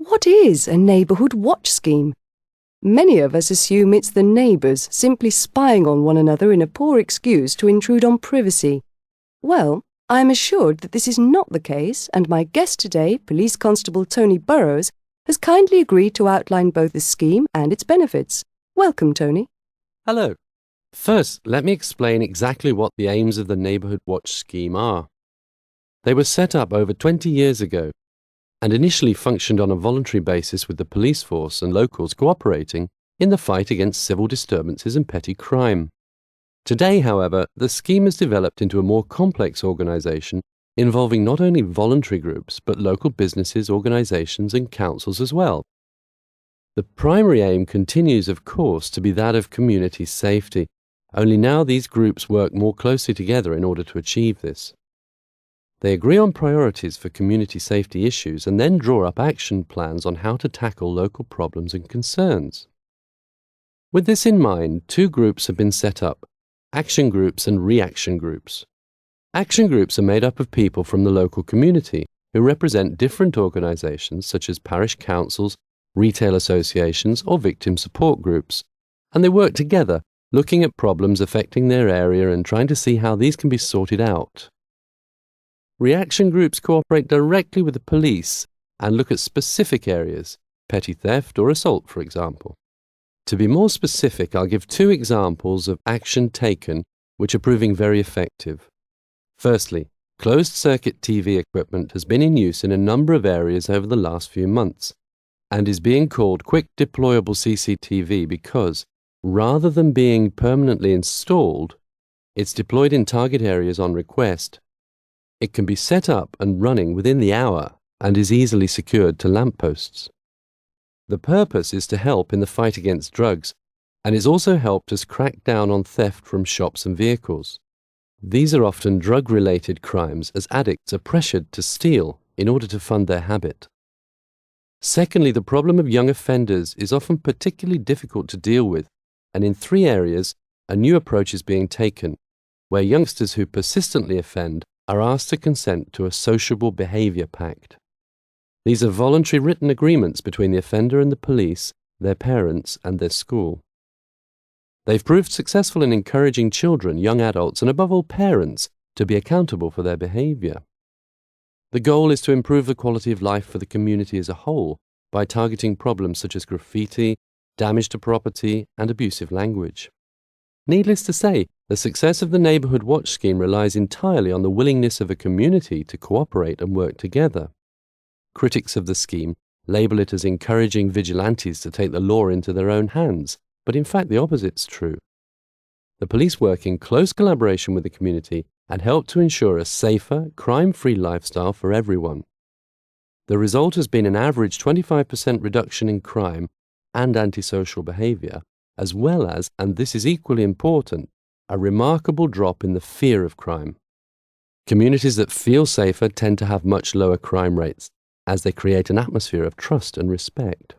What is a neighbourhood watch scheme? Many of us assume it's the neighbours simply spying on one another in a poor excuse to intrude on privacy. Well, I am assured that this is not the case, and my guest today, Police Constable Tony Burrows, has kindly agreed to outline both the scheme and its benefits. Welcome, Tony. Hello. First, let me explain exactly what the aims of the Neighbourhood Watch scheme are. They were set up over 20 years ago and initially functioned on a voluntary basis with the police force and locals cooperating in the fight against civil disturbances and petty crime. Today, however, the scheme has developed into a more complex organisation involving not only voluntary groups but local businesses, organisations and councils as well. The primary aim continues, of course, to be that of community safety, only now these groups work more closely together in order to achieve this. They agree on priorities for community safety issues and then draw up action plans on how to tackle local problems and concerns. With this in mind, two groups have been set up: action groups and reaction groups. Action groups are made up of people from the local community who represent different organisations such as parish councils, retail associations or victim support groups, and they work together looking at problems affecting their area and trying to see how these can be sorted out. Reaction groups cooperate directly with the police and look at specific areas, petty theft or assault, for example. To be more specific, I'll give two examples of action taken which are proving very effective. Firstly, closed-circuit TV equipment has been in use in a number of areas over the last few months and is being called quick deployable CCTV because, rather than being permanently installed, it's deployed in target areas on request. It can be set up and running within the hour and is easily secured to lampposts. The purpose is to help in the fight against drugs and has also helped us crack down on theft from shops and vehicles. These are often drug-related crimes as addicts are pressured to steal in order to fund their habit. Secondly, the problem of young offenders is often particularly difficult to deal with, and in three areas, a new approach is being taken, where youngsters who persistently offend are asked to consent to a sociable behaviour pact. These are voluntary written agreements between the offender and the police, their parents and their school. They've proved successful in encouraging children, young adults and above all parents to be accountable for their behaviour. The goal is to improve the quality of life for the community as a whole by targeting problems such as graffiti, damage to property and abusive language. Needless to say, the success of the Neighbourhood Watch scheme relies entirely on the willingness of a community to cooperate and work together. Critics of the scheme label it as encouraging vigilantes to take the law into their own hands, but in fact the opposite's true. The police work in close collaboration with the community and help to ensure a safer, crime-free lifestyle for everyone. The result has been an average 25% reduction in crime and antisocial behaviour, as well as, and this is equally important, a remarkable drop in the fear of crime. Communities that feel safer tend to have much lower crime rates, as they create an atmosphere of trust and respect.